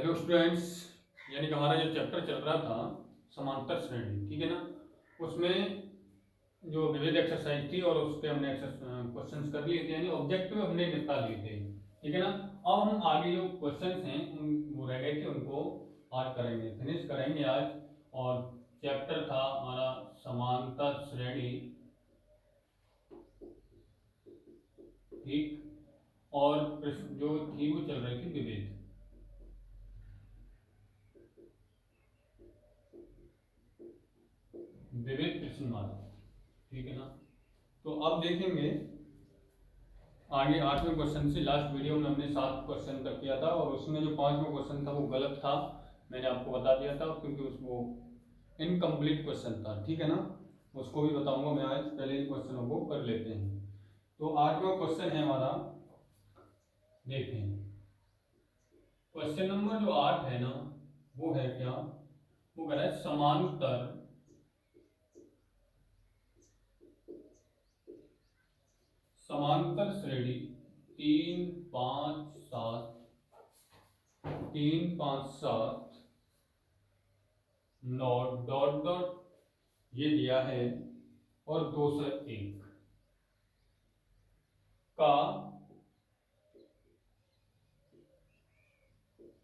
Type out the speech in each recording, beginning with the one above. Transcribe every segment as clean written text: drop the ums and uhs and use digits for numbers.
Hello students, यानी कि हमारा जो चैप्टर चल रहा था समांतर श्रेणी, ठीक है ना। उसमें जो विविध एक्सरसाइज थी और उस पर हमने क्वेश्चंस कर लिए थे, यानी ऑब्जेक्टिव हमने निपटा लिए थे, ठीक है ना। अब हम आगे जो क्वेश्चंस हैं उन वो रह गए थे, उनको आज करेंगे, फिनिश करेंगे आज। और चैप्टर था हमारा समांतर श्रेणी, ठीक। और प्रश्न जो थी वो चल रही थी विविध प्रश्नमाला, ठीक है ना। तो अब देखेंगे आगे 8वें क्वेश्चन से। लास्ट वीडियो में हमने 7 क्वेश्चन तक किया था और उसमें जो 5वां क्वेश्चन था वो गलत था, मैंने आपको बता दिया था, क्योंकि उसको इनकम्प्लीट क्वेश्चन था, ठीक है ना। उसको भी बताऊंगा मैं आज, पहले इन क्वेश्चनों को कर लेते हैं। तो 8वां क्वेश्चन है हमारा, देखें क्वेश्चन नंबर जो 8 है ना, वो है क्या, वो कह रहा है समांतर श्रेणी 3 5 7 नॉट डॉट डॉट ये दिया है और 201 का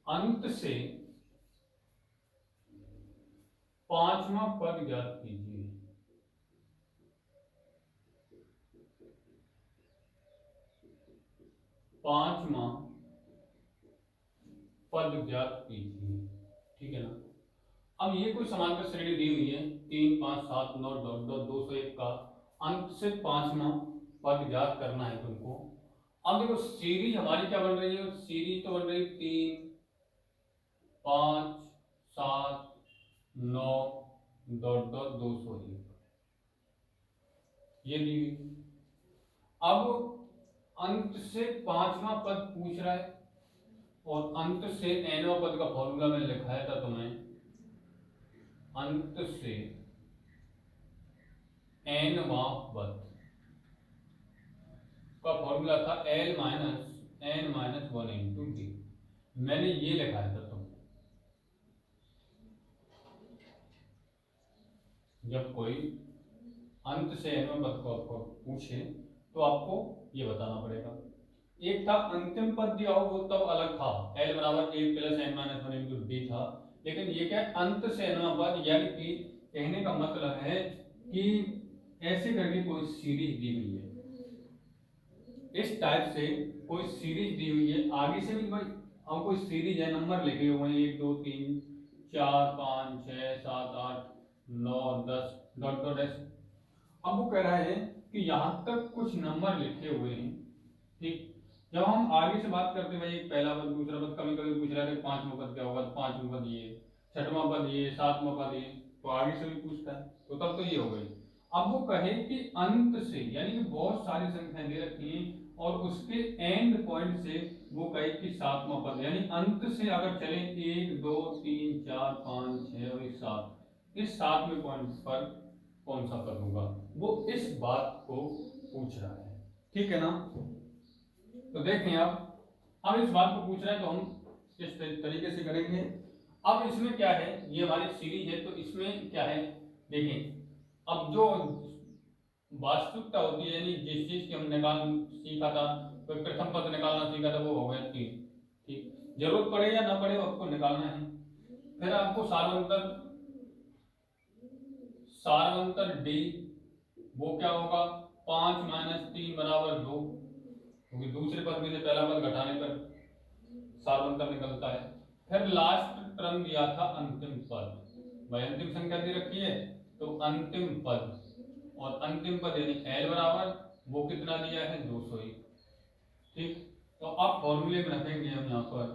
अंत से 5वां पद ज्ञात कीजिए। 5वां पद ज्ञात कीजिए, ठीक है ना। अब ये कोई समांतर श्रेणी दी हुई है 3 5 7 9 डॉट डॉट 201 का अंत से 5वां पद ज्ञात करना है तुमको। अब देखो सीरीज हमारी क्या बन रही है, सीरीज तो बन रही 3 5 7 9 डॉट डॉट 201, ये दी हुई। अब अंत से 5वां पद पूछ रहा है और अंत से nवां पद का फॉर्मूला मैंने लिखाया था तुम्हें, अंत से nवां पद का फॉर्मूला था l minus n minus 1 into D, मैंने ये लिखाया था तुमको। जब कोई अंत से nवां पद को आपको पूछे तो आपको ये बताना पड़ेगा। एक था अंतिम पद दिया हो, वो तब अलग था, l बराबर 1 plus n minus 1 into D था। लेकिन ये क्या है, अंत से nवां पद, यानी कि कहने का मतलब है कि ऐसे करके कोई सीरीज दी हुई है, इस टाइप से कोई सीरीज दी हुई है, आगे से भी भाई अब कोई सीरीज है, नंबर लिखे हुए हैं 1 2 3 4 5 6 7 8 9 10 डॉट डॉट ऐसे। अब वो कह रहा है कि यहां तक कुछ नंबर लिखे हुए हैं, ठीक। जब हम आगे से बात करते हैं भाई, एक पहला पद दूसरा पद, कभी कभी पूछ रहा है कि 5वां पद क्या होगा, तो 5वां पद ये, 6वां पद ये, 7वां पद ये, तो आगे से भी पूछता है, तो तब तो ये हो गई। अब वो कहे कि अंत से, यानी कि बहुत सारी संख्याएं दे रखी हैं और उसके एंड पॉइंट से वो कहे कि 7वां पद, यानी अंत से अगर चले 1 2 3 4 5 6 और 7, इस 7वें पॉइंट पर कौन सा पद होगा, वो इस बात को पूछ रहा है, ठीक है ना। तो देखें अब इस बात को पूछ रहा है तो हम इस तरीके से करेंगे। अब इसमें क्या है, ये हमारी सीरीज है, तो इसमें क्या है, देखें अब जो वास्तविकता होती है, यानी जिस चीज की हम निकाल सीखा था, तो प्रथम पद निकालना सीखा था, वो हो गया 3, ठीक। जरूरत पड़े या ना पड़े आपको निकालना है। फिर आपको सारवंतर डी, वो क्या होगा, 5 माइनस 3 बराबर 2, क्योंकि दूसरे पद में से पहला पद घटाने पर सारवंतर निकलता है। फिर लास्ट टर्म दिया था अंतिम पद, भाई अंतिम संख्या दे रखी है तो अंतिम पद, और अंतिम पद यानी l बराबर वो कितना दिया है 201, ठीक। तो अब फॉर्मूले में रखेंगे हम यहाँ पर,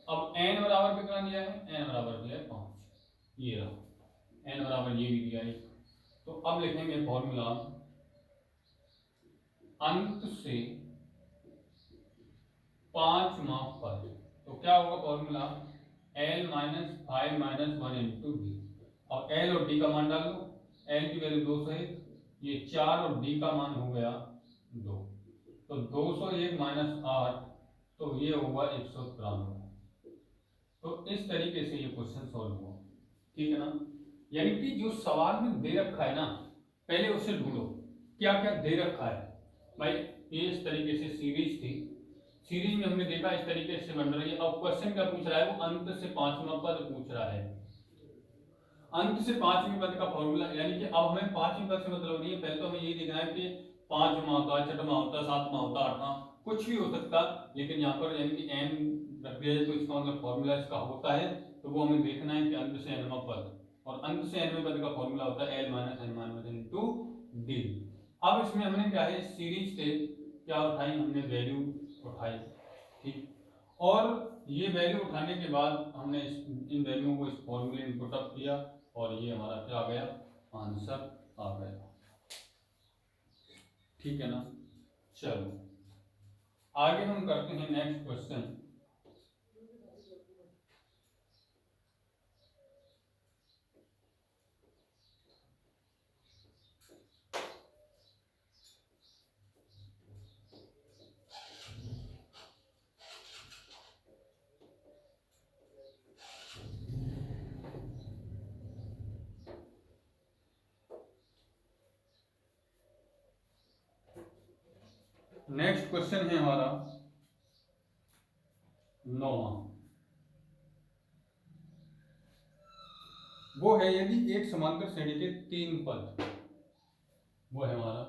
अब n बराबर कितना दिया है, n बराबर दिया है 5, ये रहा n बराबर ये भी दिया है। तो अब लिखेंगे फॉर्मूला, अंत से 5वां पद, तो क्या होगा formula, l minus 5 minus 1 into D. अब l और d का मान डाल दो, l की वैल्यू 201, ये 4 और d का मान हो गया 2, तो 201 माइनस 8 तो ये होगा 193। तो इस तरीके से ये क्वेश्चन सॉल्व हुआ, ठीक है ना। यानी कि जो सवाल में दे रखा है ना, पहले उसे ढूंढो क्या क्या दे रखा है। भाई ये इस तरीके से सीरीज थी, सीरीज में हमने देखा इस तरीके से बन रही है। अब क्वेश्चन क्या पूछ रहा है, वो अंत से पांचवा पद पूछ रहा है। अंत से पांचवें पद का फॉर्मूला, यानी कि अब हमें पांचवें पद से मतलब नहीं है, पहले तो हमें ये देखना है कि पांचवा होता, छठवां होता, सातवां होता, आठवां, कुछ भी हो सकता, लेकिन यहाँ पर यानी कि एन रख दिया है तो इसका मतलब फॉर्मूला इसका होता है, तो वो हमें देखना है कि अंत से एनवां पद, और अंत से एनवें पद का फॉर्मूला होता है L minus N minus N into D. अब इसमें हमने क्या है, सीरीज से क्या उठाई, हमने वैल्यू उठाई, ठीक। और ये वैल्यू उठाने के बाद हमने इन वैल्यूओं को इस फॉर्मूले में पुट अप किया, और ये हमारा क्या आ गया, आंसर आ गया, ठीक है ना। चलो आगे हम करते हैं नेक्स्ट क्वेश्चन। नेक्स्ट क्वेश्चन है हमारा 9वां। वो है यदि एक समांतर श्रेणी के 3 पद, वो है हमारा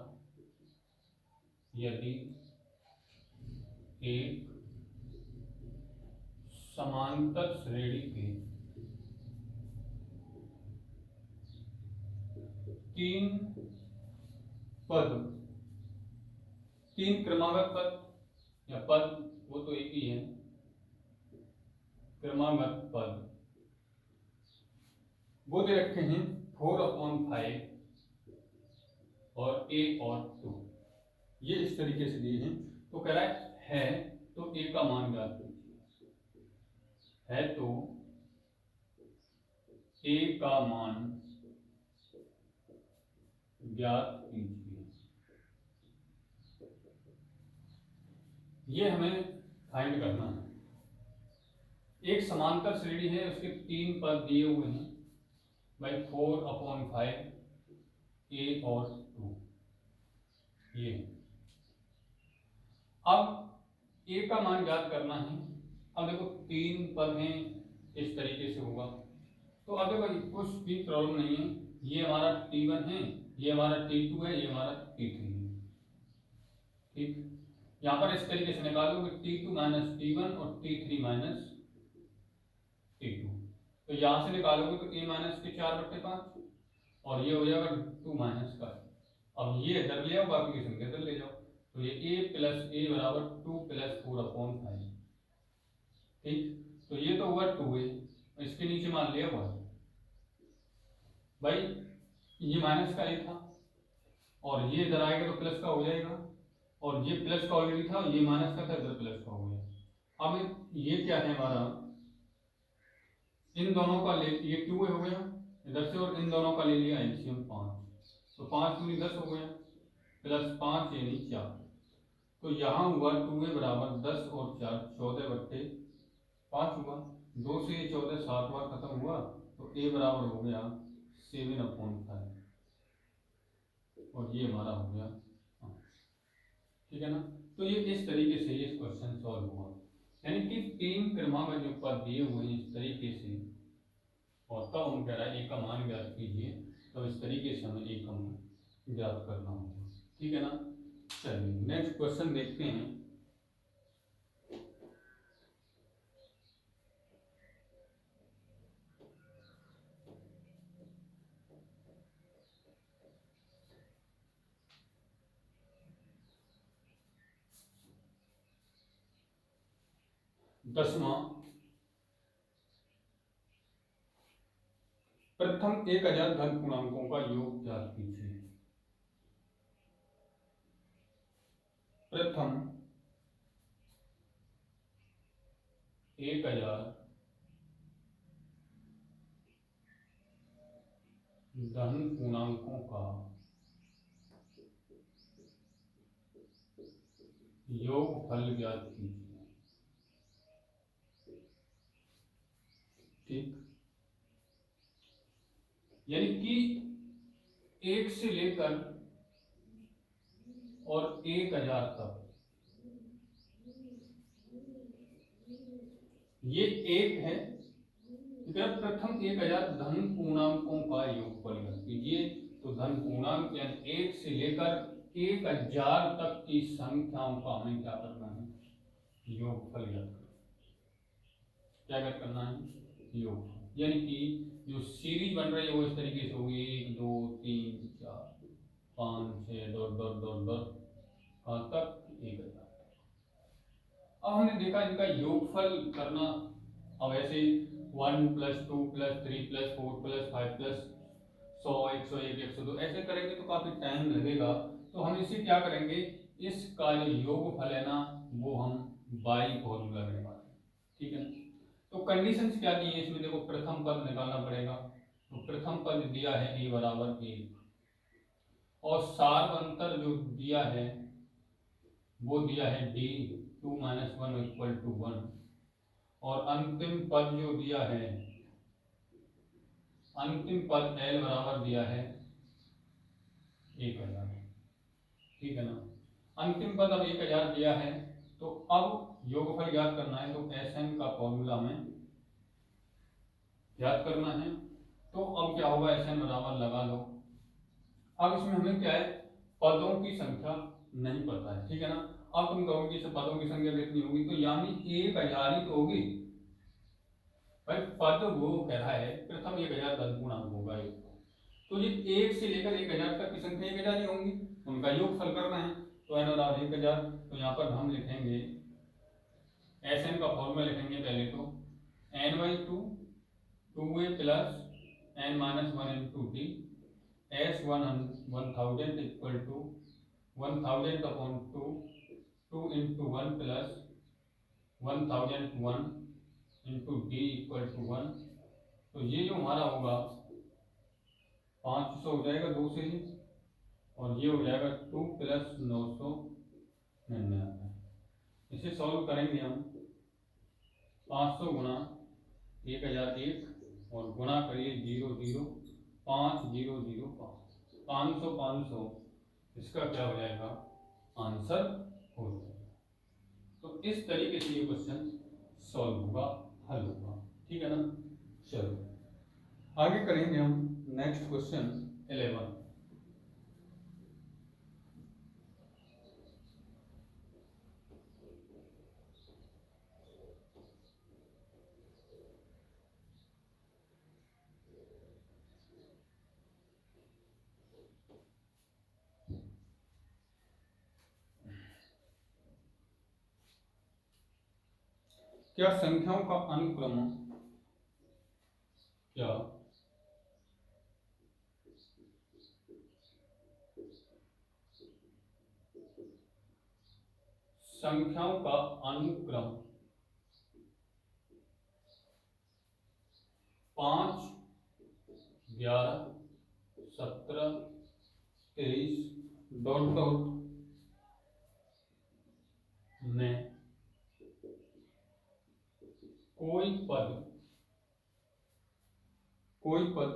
यदि एक समांतर श्रेणी के 3 पद, 3 क्रमागत पद या पद, वो तो एक ही है, क्रमागत पद, वो दे रखे हैं 4/5 और a और 2, ये इस तरीके से दिए हैं। तो कह रहा है तो a का मान ज्ञात कीजिए, है तो a का मान ज्ञात कीजिए। ये हमें फाइंड करना है। एक समांतर श्रेणी है, उसके 3 पद दिए हुए हैं भाई, 4/5 a और 2, ये। अब a का मान ज्ञात करना है। अब देखो 3 पद हैं, इस तरीके से होगा। तो अब देखो कुछ भी प्रॉब्लम नहीं है, ये हमारा T1 है, ये हमारा T2 है, ये हमारा T3 है, ठीक। यहाँ पर इस तरीके से निकालोगे T2 माइनस T1 और T3 माइनस T2, तो यहाँ से निकालोगे तो a माइनस के 4/5 और ये हो जाएगा 2 माइनस का। अब ये इधर ले आओ, बाकी की संख्या इधर ले जाओ, तो ये a प्लस a बराबर 2 प्लस 4/5, ठीक। तो ये तो हुआ 2a, इसके नीचे मान लिया 1 भाई, ये माइनस का a था और ये इधर आएगा तो प्लस का हो जाएगा, और ये प्लस का ऑलरेडी था, ये माइनस का था, इधर प्लस का हो गया। अब ये क्या है हमारा, इन दोनों का ले, ये 2 हो गया इधर से, और इन दोनों का ले लिया एलसीएम 5, तो 5 दूनी 10 हो गया, प्लस 5 यानी 4। तो यहाँ हुआ 2a बराबर 10 और 4 14/5 हुआ, 2 से ये 14 7 बार खत्म हुआ, तो a बराबर हो गया 7/5, और ये हमारा हो गया, ठीक है ना। तो ये इस तरीके से ये क्वेश्चन सॉल्व हुआ, यानी कि 3 क्रमांक जो पद दिए हुए हैं इस तरीके से, और तब हम कह रहा है एक का मान ज्ञात कीजिए, तो इस तरीके से हमें एक का मान ज्ञात करना होगा, ठीक है ना। चलिए नेक्स्ट क्वेश्चन देखते हैं। दसवां, प्रथम 1000 धन पूर्णांकों का योग ज्ञात कीजिए। प्रथम 1000 धन पूर्णांकों का योग फल ज्ञात कीजिए। ठीक, यानी कि 1 से लेकर और 1000 तक ये एक है। प्रथम 1000 धन पूर्णांकों का योगफल ज्ञात कीजिए। तो धन पूर्णांक यानी 1 से लेकर 1000 तक की संख्याओं का हमें क्या करना है, योगफल ज्ञात करना। क्या ज्ञात करना है, योगफल। यानी कि जो सीरीज बन रही है वो इस तरीके से होगी 1 2 3 4 5 6 डॉट डॉट डॉट डॉट कहाँ तक 1000। अब हमने देखा इनका योगफल करना। अब ऐसे 1 + 2 + 3 + 4 + 5 + 100 101 102 ऐसे करेंगे तो काफी टाइम लगेगा। तो हम इसे क्या करेंगे, इसका जो योगफल है ना वो हम बाई फॉर्मूला में निकालेंगे। ठीक है, तो कंडीशंस क्या दी है इसमें, देखो प्रथम पद निकालना पड़ेगा। तो प्रथम पद दिया है a = 1 और सार्वंतर जो दिया है वो दिया है d 2 - 1 = 1 और अंतिम पद जो दिया है, अंतिम पद l बराबर दिया है 1000। ठीक है ना, अंतिम पद अब 1000 दिया है। तो अब योगफल ज्ञात करना है, तो Sn का फॉर्मूला में याद करना है। तो अब क्या होगा, Sn बराबर लगा लो। अब इसमें हमें क्या है, पदों की संख्या नहीं पता है। ठीक है ना, अब तुम कहोगे कि पदों की संख्या कितनी होगी, तो यानी 1000 ही तो होगी भाई। पद वो कह रहा है प्रथम 1000 धन पूर्णांक होगा एक। तो ये 1 से लेकर 1000 तक की संख्या 1000 ही होंगी, उनका योगफल करना है। तो n बराबर 1000। तो यहाँ पर हम लिखेंगे Sn का फॉर्मूला लिखेंगे पहले तो n/2 2a + n - 1 × d S1000 = 1000/2 2 × 1 + 1001 × d = 1। तो ये जो हमारा होगा 500 हो जाएगा 2 से ही, और ये हो जाएगा 2 + 999। इसे सॉल्व करेंगे हम, 500 गुणा 1001 और गुणा करिए 0 0 5 0 0 5 500 500, इसका क्या हो जाएगा, आंसर हो जाएगा। तो इस तरीके से ये क्वेश्चन सॉल्व होगा, हल होगा। ठीक है ना, चलो आगे करेंगे हम नेक्स्ट क्वेश्चन 11। क्या संख्याओं का अनुक्रम, क्या संख्याओं का अनुक्रम 5 11 17 23 डॉट डॉट में कोई पद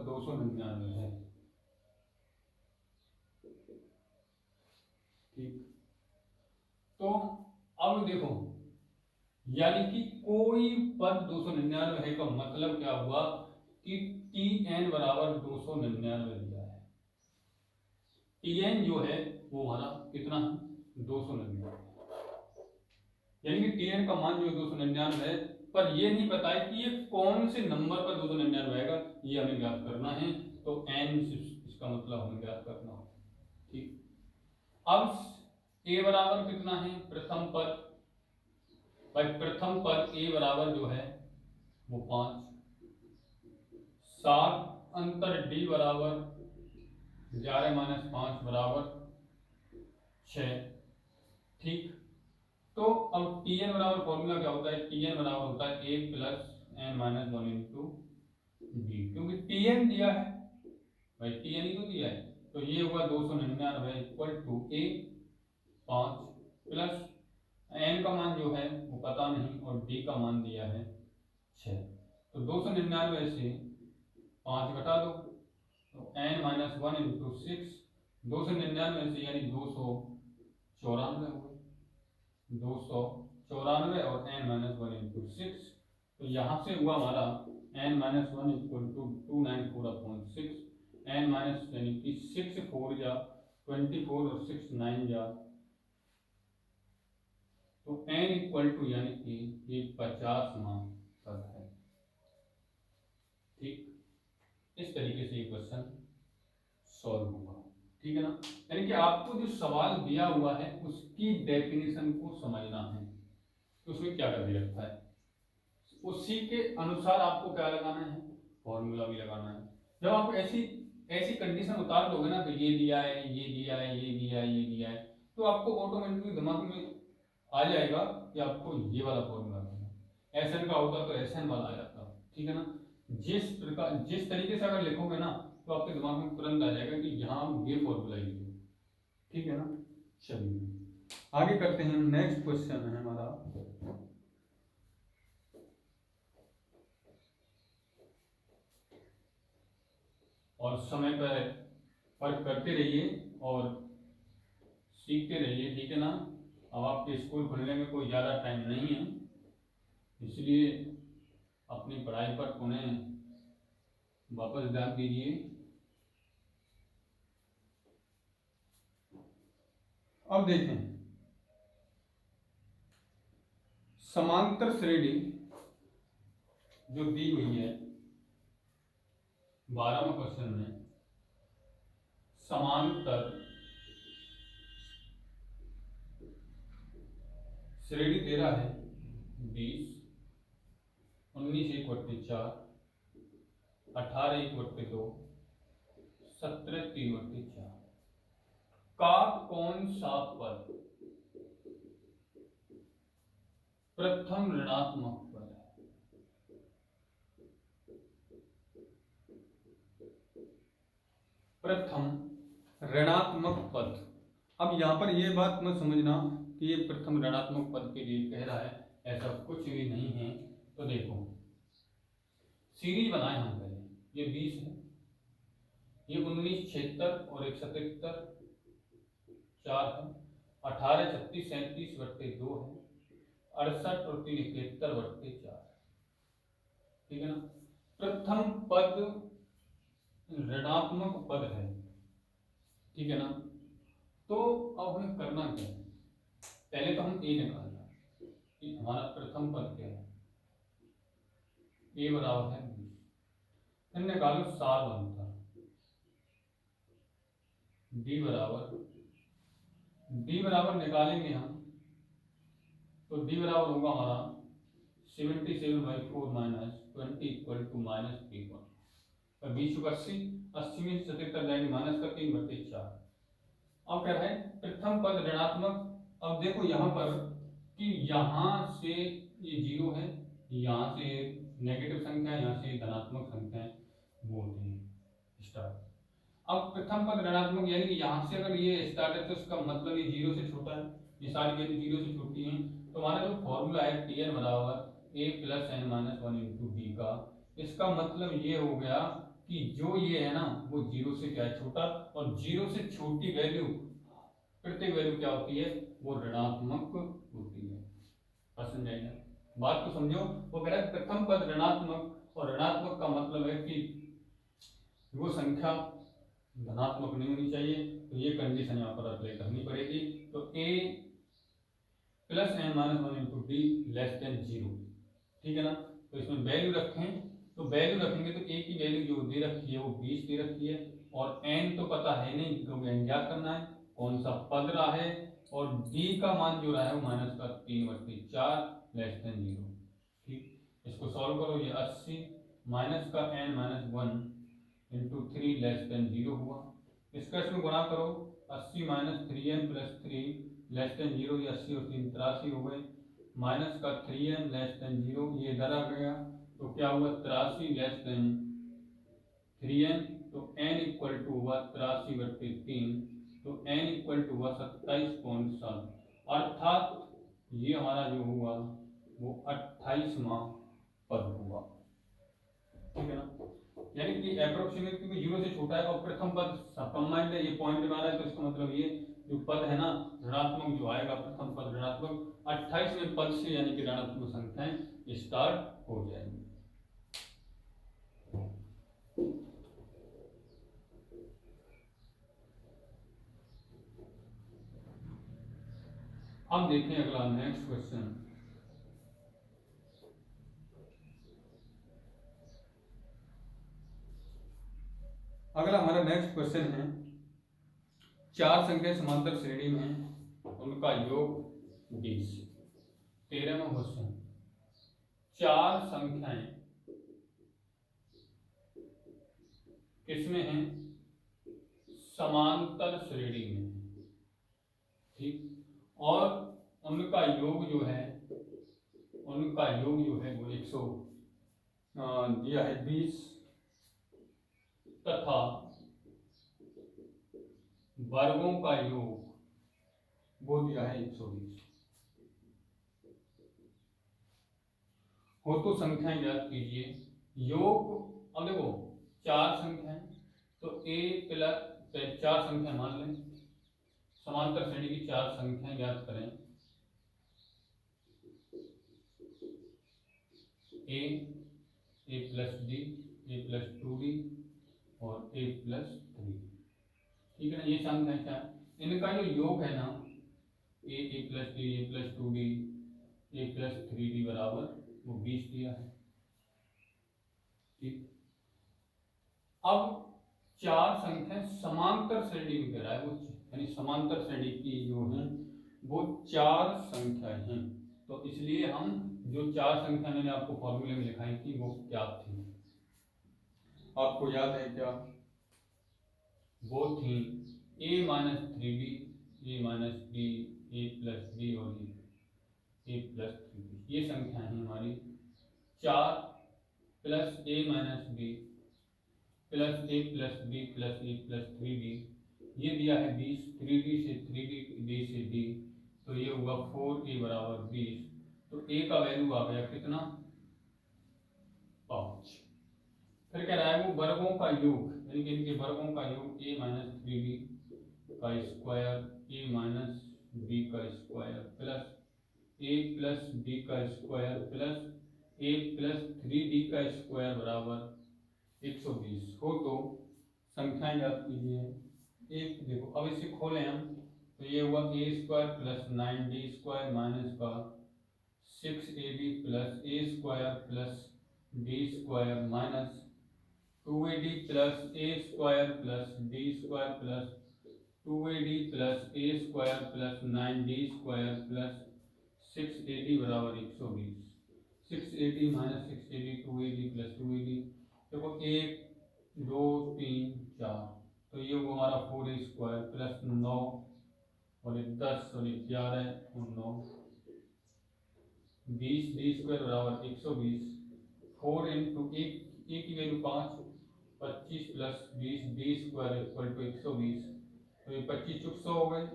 299 है। ठीक, तो अब देखो, यानी कि कोई पद 299 है का मतलब क्या हुआ कि Tn बराबर 299 दिया है। Tn जो है वो हमारा कितना है, 299, यानी कि Tn का मान जो है 299 है। पर ये नहीं पता है कि ये कौन से नंबर पर 299 आएगा, ये हमें ज्ञात करना है। तो n इसका मतलब हमें ज्ञात करना हो। ठीक, अब a बराबर कितना है, प्रथम पद, भाई प्रथम पद a बराबर जो है वो 5, 7 अंतर d बराबर 11 - 5 बराबर 6। ठीक, तो अब Tn बराबर फॉर्मूला क्या होता है, Tn बराबर होता है a + n - 1 × d, क्योंकि Tn दिया है भाई, Tn ही तो दिया है। तो ये होगा 299 = a 5 प्लस n का मान जो है वो पता नहीं और d का मान दिया है 6। तो 299 से 5 घटा दो तो n माइनस 1 इंटू 6, 299 से यानी 294 हो गए, 294 और n माइनस 1 इंटू 6, तो यहाँ से हुआ हमारा n minus 1 equal to 294/6, n minus यानी कि 6 4 या 24 और 6 9 या, तो n इक्वल टू यानी कि ये 50वां पद है। ठीक, इस तरीके से ये क्वेश्चन सॉल्व होगा। ठीक है ना, यानी कि आपको जो सवाल दिया हुआ है उसकी डेफिनेशन को समझना है कि उसमें क्या कर दिया रखा है, उसी के अनुसार आपको क्या लगाना है, फॉर्मूला भी लगाना है। जब आप ऐसी ऐसी कंडीशन उतार दोगे ना, तो ये दिया है, ये दिया है, ये दिया है, ये दिया है, तो आपको ऑटोमेटिकली दिमाग में आ जाएगा कि आपको ये वाला फॉर्मूला करना है। एस एन का होता तो एस एन वाला आ जाता। ठीक है ना, जिस प्रकार जिस तरीके से अगर लिखोगे ना तो आपके दिमाग में तुरंत आ जाएगा कि यहाँ ये फॉर्मूला यूज। ठीक है ना, चलिए आगे करते हैं। नेक्स्ट क्वेश्चन है हमारा, और समय पर फर्क करते रहिए और सीखते रहिए। ठीक है ना, अब आपके स्कूल खुलने में कोई ज़्यादा टाइम नहीं है, इसलिए अपनी पढ़ाई पर उन्हें वापस ध्यान दीजिए। अब देखें, समांतर श्रेणी जो दी हुई है 12वें क्वेश्चन में, समांतर श्रेणी दे रहा है 20, 19 1 बट्टे 4, 18 1 बट्टे 2, 17 3 बट्टे 4 का कौन सा पद प्रथम ऋणात्मक पद है। प्रथम ऋणात्मक पद। अब यहाँ पर ये बात मत समझना कि ये प्रथम ऋणात्मक पद के लिए कह रहा है, ऐसा कुछ भी नहीं है। तो देखो, सीरीज बनाए हम पहले, ये 20 है, ये 19 76 और 1 77 4 है, 18 36 37 बट्टे 2 है, 68 और 3 71 बट्टे 4। ठीक है ना, प्रथम पद ऋणात्मक पद है। ठीक है ना, तो अब हमें करना क्या है, पहले तो हम ए निकालना कि हमारा प्रथम पद क्या है, ए बराबर है 20, फिर निकालो सार बनता डी बराबर निकालेंगे हम, तो डी बराबर होगा हमारा 77/4 माइनस 20 इक्वल टू माइनस 3 20 को 80 80 में 77 जाएंगे माइनस का 3 बट्टे 4। अब क्या है, प्रथम पद ऋणात्मक। अब देखो यहाँ पर कि यहाँ से ये 0 है, यहाँ से नेगेटिव संख्या है, यहाँ से धनात्मक संख्या है, वो होती है स्टार्ट। अब प्रथम पद ऋणात्मक यानी कि यहाँ से अगर ये स्टार्ट है तो इसका मतलब ये 0 से छोटा है, ये सारी वैल्यू 0 से छोटी है। तो हमारा जो फॉर्मूला है टी एन बराबर A plus N minus 1 into D का, इसका मतलब ये हो गया कि जो ये है ना वो 0 से क्या है, छोटा, और 0 से छोटी वैल्यू प्रत्येक वैल्यू क्या होती है, वो ऋणात्मक होती है। समझ जाएगा, बात को समझो। वो कह रहा है प्रथम पद ऋणात्मक, और ऋणात्मक का मतलब है कि वो संख्या धनात्मक नहीं होनी चाहिए, तो ये कंडीशन यहाँ पर अप्लाई करनी पड़ेगी। तो a plus N minus 1 into D less than 0। ठीक है ना, तो इसमें वैल्यू रखें, तो वैल्यू रखेंगे तो a की वैल्यू जो दे रखी है वो 20 दे रखी है, और n तो पता है नहीं, तो n ज्ञात करना है कौन सा पद रहा है, और d का मान जो रहा है वो माइनस का 3/4 लेस देन 0। ठीक, इसको सॉल्व करो, ये 80 माइनस का n minus 1 into 3 less than 0 हुआ। इसका इसमें गुणा करो, 80 minus 3n plus 3 less than 0, ये 80 और 3 83 हो गए, माइनस का 3n लेस देन 0, ये इधर आ गया, तो क्या हुआ 83 लेस देन 3n, तो n इक्वल टू हुआ 83/3, तो n इक्वल टू हुआ 27.7, अर्थात ये हमारा जो हुआ वो 28वां पद हुआ। ठीक है ना, यानी कि अप्रोक्सीमेट क्योंकि 0 से छोटा है और प्रथम पद कंबाइंड है, ये पॉइंट बना रहा है, तो इसका मतलब ये जो पद है ना ऋणात्मक जो आएगा प्रथम पद ऋणात्मक, 28वें पद से यानी कि ऋणात्मक संख्याएं स्टार्ट हो जाएंगी। अब देखें अगला नेक्स्ट क्वेश्चन। अगला हमारा नेक्स्ट क्वेश्चन है, चार संख्या समांतर श्रेणी में उनका योग 20। 13वां क्वेश्चन, चार संख्याएं किसमें हैं? समांतर श्रेणी में, ठीक, और उनका योग जो है वो 100 दिया है 20 तथा वर्गों का योग वो दिया है 120। हो तो संख्याएं ज्ञात कीजिए। योग, अब देखो चार संख्याएं, तो a प्लस, चार संख्या मान लें, समांतर श्रेणी की चार संख्याएं ज्ञात करें। a plus d, a plus 2d और a प्लस 3, ठीक है ना। ये संख्याएं क्या है, इनका जो योग है ना a plus d, a plus 2d, a plus 3d बराबर वो 20 दिया है, ठीक। अब चार संख्या समांतर श्रेणी में कह रहा है वो, यानी समांतर श्रेणी की जो है वो चार संख्या हैं, तो इसलिए हम जो चार संख्या मैंने आपको फॉर्मूले में लिखाई थी वो क्या थी, आपको याद है क्या? वो थी a minus 3d, a minus d, a plus d और a प्लस 3d। ये संख्या है हमारी चार, plus a minus d plus a plus b plus a plus 3d, ये दिया है 20, 3d से 3d, d से d, तो ये होगा 4a बराबर 20। तो a का वैल्यू आ गया कितना? 5। फिर कह रहा है वो वर्गों का योग, यानी कि इनके वर्गों का योग a माइनस 3d का स्क्वायर, a माइनस b का square plus a plus b का square plus a plus 3d का स्क्वायर बराबर 120। हो तो संख्याएं याद कीजिए। एक देखो, अब इसे खोलें हम, तो ये हुआ a square plus 9d square minus का 6ab plus a square plus d square minus 2ad plus a square plus d square plus 2ad plus a square plus 9d square plus 6ad बराबर 120। 6ad minus 6ad 2ad plus 2ad, देखो 1 2 3 4, तो ये वो हमारा 4a square plus 9 और 10 और 11 और 9, 20 d square बराबर 120। 4 इंटू एक की value 5, 25 plus 20 d square equal to 120, तो ये 25 चुक 100 हो गए,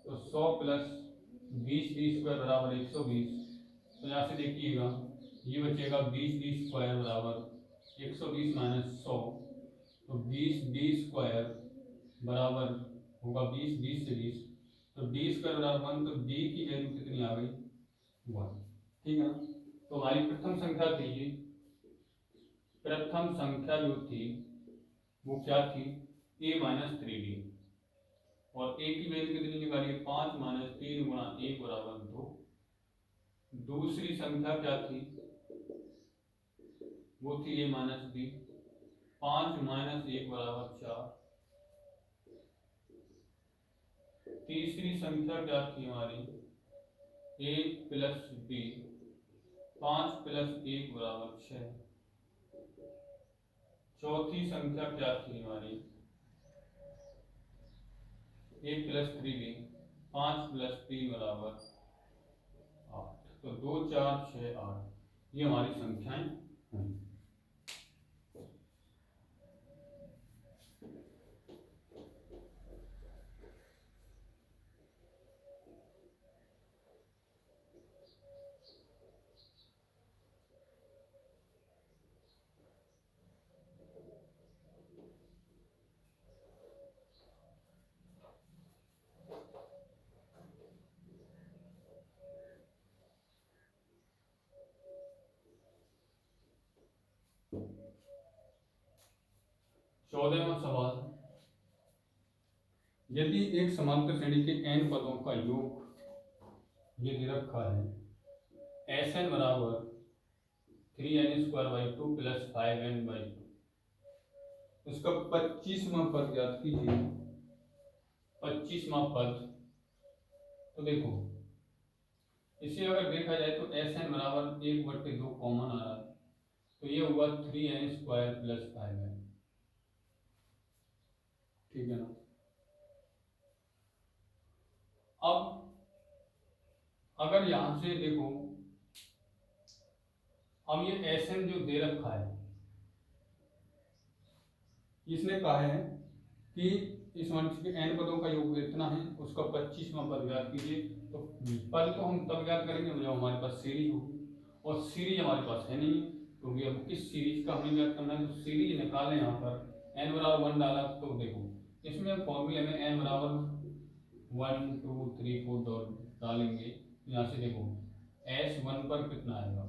तो 100 प्लस 20 d स्क्वायर बराबर 120। तो यहाँ से देखिएगा ये बचेगा 20 d स्क्वायर बराबर 120 माइनस 100, तो 20 d स्क्वायर बराबर होगा 20, 20 से 20, तो d स्क्वायर बराबर 1, तो d की वैल्यू कितनी आ गई? 1, ठीक है ना। तो हमारी प्रथम संख्या थी ये, प्रथम संख्या जो थी वो क्या थी? a माइनस 3d, और a की वैल्यू कितनी निकाली? 5 माइनस 3 गुणा 1 बराबर 2। दूसरी संख्या क्या थी? वो थी a माइनस b, 5 माइनस 1 बराबर 4। तीसरी संख्या क्या थी हमारी? a प्लस b, 5 प्लस 1 बराबर 6। चौथी संख्या क्या थी हमारी? a प्लस 3b, 5 प्लस 3 बराबर 8। तो 2 4 6 8, ये हमारी संख्याएं हैं। 14वां सवाल, यदि एक समांतर श्रेणी के n पदों का योग ये दे रखा है Sn बराबर 3n² 2 प्लस 5n/2, उसका 25वां पद ज्ञात कीजिए। 25वां पद, तो देखो इसे अगर देखा जाए तो Sn बराबर 1/2 कॉमन आ रहा है, तो ये हुआ 3n² प्लस 5n, ठीक है ना। अब अगर यहां से देखो, अब ये Sn जो दे रखा है, इसने कहा है कि इस वंश के n पदों का योग इतना है, उसका 25वां पद ज्ञात कीजिए। तो पद तो हम तब ज्ञात करेंगे जब हमारे पास सीरीज होगी, और सीरीज हमारे पास है नहीं, क्योंकि अब किस सीरीज का हमें ज्ञात करना है, तो सीरीज निकालें। यहाँ पर n बराबर 1 डाला, तो देखो इसमें फॉर्मूले में n बराबर 1 2 3 4 डालेंगे, यहाँ से देखो S1 पर कितना आएगा,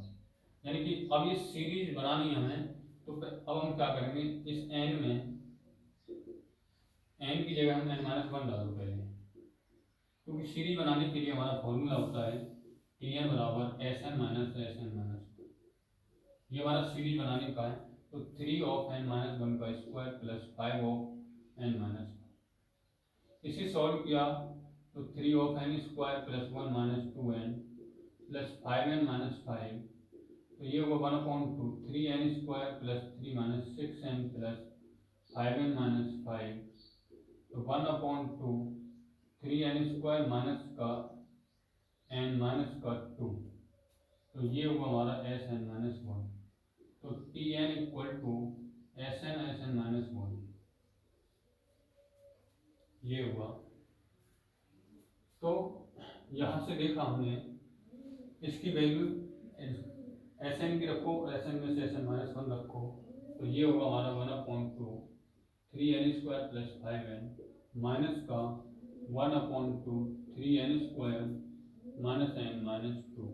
यानी कि अब ये सीरीज बनानी है हमें। तो अब हम क्या करेंगे, इस n में n की जगह हम n-1 डाल दो पहले, क्योंकि सीरीज बनाने के लिए हमारा फॉर्मूला होता है Tn बराबर Sn माइनस Sn-2, ये हमारा सीरीज बनाने का है। तो 3 ऑफ n-1 का स्क्वायर प्लस 5 ऑफ n-1, इसे सॉल्व किया तो 3 of n² plus 1 minus 2n plus 5n-5, तो ये होगा 1/2 3n² plus 3 minus 6n plus 5n-5, तो 1/2 3n² माइनस का n माइनस का 2, तो ये होगा हमारा Sn-1, तो Tn इक्वल टू Sn-1 ये हुआ। तो यहाँ से देखा हमने, इसकी वैल्यू Sn की रखो, Sn में से Sn-1 रखो, तो ये होगा हमारा 1/2 3n² प्लस 5n माइनस का 1/2 3n² माइनस n माइनस 2।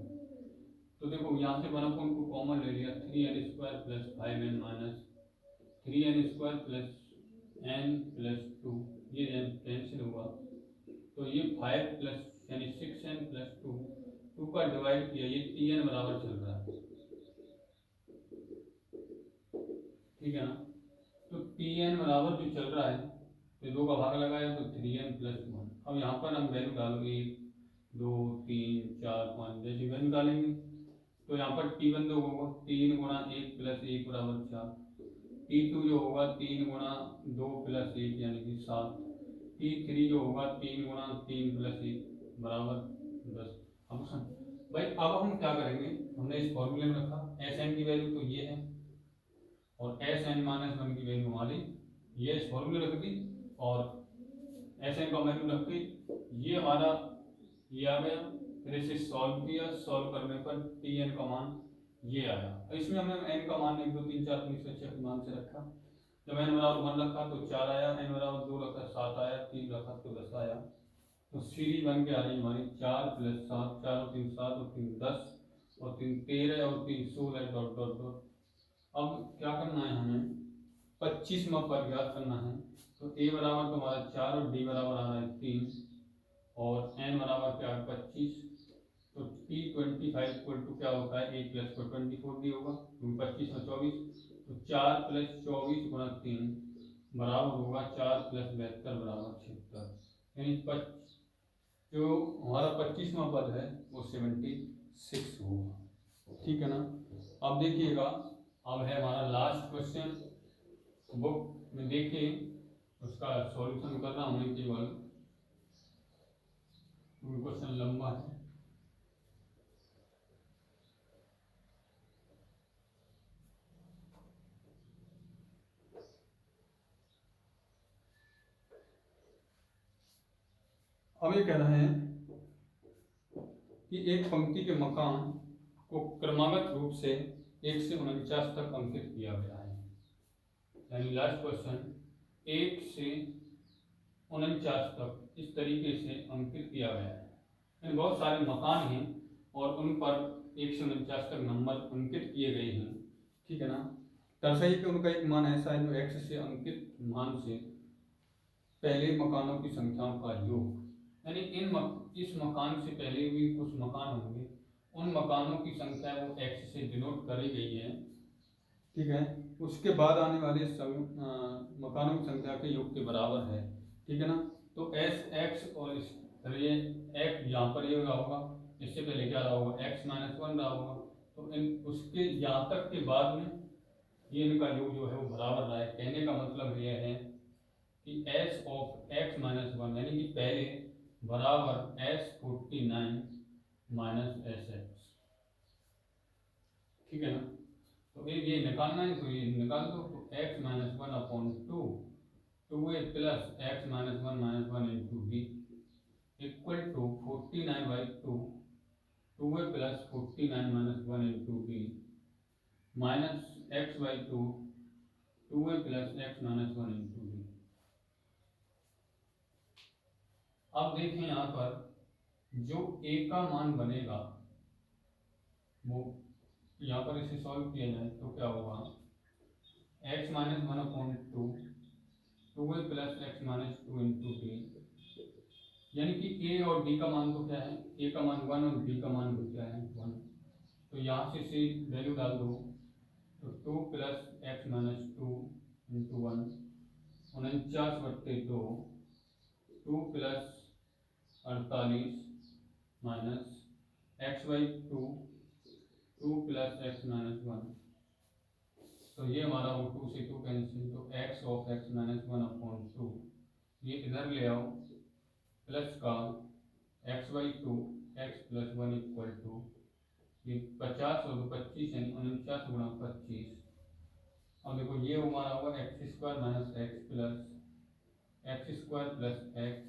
तो देखो यहाँ से 1/2 कॉमन ले लिया, 3n² plus 5n minus 3n² plus n plus 2, ये कैंसिल हुआ, तो ये 5 प्लस यानी 6n प्लस 2 का डिवाइड किया, ये Tn बराबर चल रहा है, ठीक है ना। तो Tn बराबर जो चल रहा है, तो 2 का भाग लगाया तो 3n प्लस 1। अब यहाँ पर हम वैल्यू डालो 1 2 3 4 5 जैसी वैल्यू डालेंगे, तो यहाँ पर T1 जो होगा 3 गुणा 1 प्लस 1 बराबर 4, T2 जो होगा 3 गुणा 2 प्लस 1 यानी कि 7, T3 जो होगा 3 गुणा 3 प्लस 1 बराबर 10। अब भाई अब हम क्या करेंगे, हमने इस फॉर्मूले में रखा Sn की वैल्यू तो ये है, और Sn-1 की वैल्यू हमारी ये इस फॉर्मूले रख दी, और Sn का वैल्यू रख दी, ये हमारा ये आ गया। फिर इसे सॉल्व किया, सॉल्व करने पर Tn का मान ये आया। इसमें हमने n का मान 1 2 3 4 5 6 के मान से रखा, जब n बराबर 1 रखा तो 4 आया, n बराबर 2 रखा 7 आया, 3 रखा तो 10 आया। तो सीरीज बन के आ रही हमारी 4 प्लस 7, 4 और 3 7 और 3 10 और 3 13 और 3 16 डॉट डॉट डॉट। अब क्या करना है, हमें 25वां पद ज्ञात करना है। तो a बराबर तो हमारा 4 और d बराबर आ रहा है 3, और n बराबर क्या है 25, तो T25 इक्वल टू क्या होता है 8 प्लस 24 डी होगा, 25 में 24, तो 4 प्लस 24 गुणा 3 बराबर होगा 4 प्लस 72 बराबर 76, यानी जो हमारा 25वां पद है वो 76 होगा, ठीक है ना। अब देखिएगा, अब है हमारा लास्ट क्वेश्चन, बुक में देखिए उसका सॉल्यूशन कर रहा हूँ केवल, क्वेश्चन लंबा है। अब ये कह रहे हैं कि एक पंक्ति के मकान को क्रमागत रूप से 1 से 49 तक अंकित किया गया है, यानी लास्ट क्वेश्चन 1 से 49 तक इस तरीके से अंकित किया गया है, यानी बहुत सारे मकान हैं और उन पर 1 से 49 तक नंबर अंकित किए गए हैं, ठीक है ना। दर्शाइए कि उनका एक मान ऐसा है जो x से अंकित मान से पहले मकानों की संख्याओं का योग, यानी इस मकान से पहले भी कुछ मकान होंगे, उन मकानों की संख्या वो x से डिनोट करी गई है, ठीक है, उसके बाद आने वाले मकानों की संख्या के योग के बराबर है, ठीक है ना। तो एस एक्स और ये एक्स यहाँ पर ये होगा, इससे पहले क्या रहा होगा, x-1 रहा होगा, तो इन उसके यहाँ तक के बाद में ये इनका योग जो है वो बराबर रहा है। कहने का मतलब ये है कि s ऑफ x-1 यानी कि पहले बराबर s49 माइनस एस एक्स, ठीक है ना। तो ये निकालना है, तो ये निकाल दो, तो x-1/2 2a plus x-1 into b equal to 49/2 2a plus 49-1 into b minus x/2 2a plus x-1 into b। अब देखें यहाँ पर जो a का मान बनेगा वो यहाँ पर इसे सॉल्व किया जाए तो क्या होगा, x-1/2 2a plus x-2 into b, यानी कि a और b का मान तो क्या है, a का मान 1 और b का मान तो क्या है 1, तो यहाँ से इसे वैल्यू डाल दो, तो 2 plus x-2 into 1 49/2 2 plus 48 minus x/2 2 plus x-1, तो ये हमारा वो 2 से 2 कैंसिल, तो x ऑफ x-1/2 ये इधर ले आओ, प्लस का x/2 x plus 1 equal to ये 50 और 25 यानी 49 गुणा 25। अब देखो ये हमारा होगा x² minus x plus x² plus x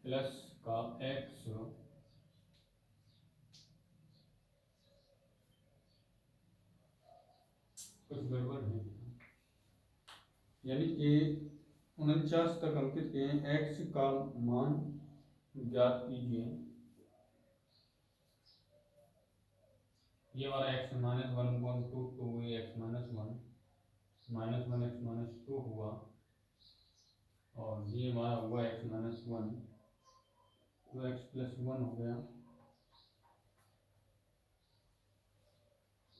plus का x, कुछ गड़बड़ है, यानी कि 49 तक अंकित किए हैं, x का मान ज्ञात कीजिए, ये हमारा x-1/2 तो ये x-1 -1 x-2 हुआ, और ये हमारा हुआ x-1 तो x प्लस 1 हो गया,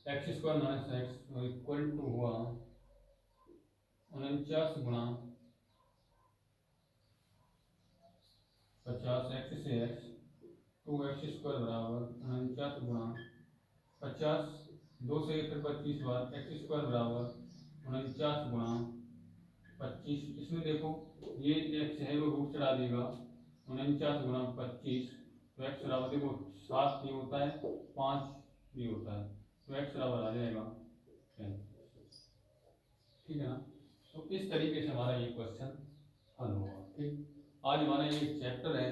x² minus x equal to हुआ 49 गुणा 50 x से x 2x² बराबर 49 गुणा 50 2 से फिर 25 बार x² बराबर 49 गुणा 25, इसमें देखो ये x है वो रूट चढ़ा देगा, 49 गुणा 25 तो x बराबर देखो 7 ये होता है 5 ये होता है, तो x बराबर आ जाएगा 35, ठीक है ना। तो इस तरीके से हमारा ये क्वेश्चन हल होगा, ठीक। आज हमारा ये चैप्टर है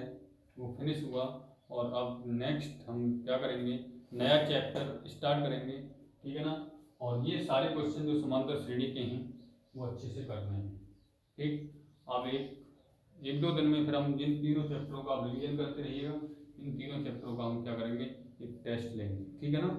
वो फिनिश हुआ, और अब नेक्स्ट हम क्या करेंगे, नया चैप्टर स्टार्ट करेंगे, ठीक है ना। और ये सारे क्वेश्चन जो समांतर श्रेणी के हैं वो अच्छे से करने हैं, ठीक। अब एक दो दिन में फिर हम जिन तीनों चैप्टरों का आप रिवीजन करते रहिएगा, इन तीनों चैप्टरों का हम क्या करेंगे, एक टेस्ट लेंगे, ठीक है ना।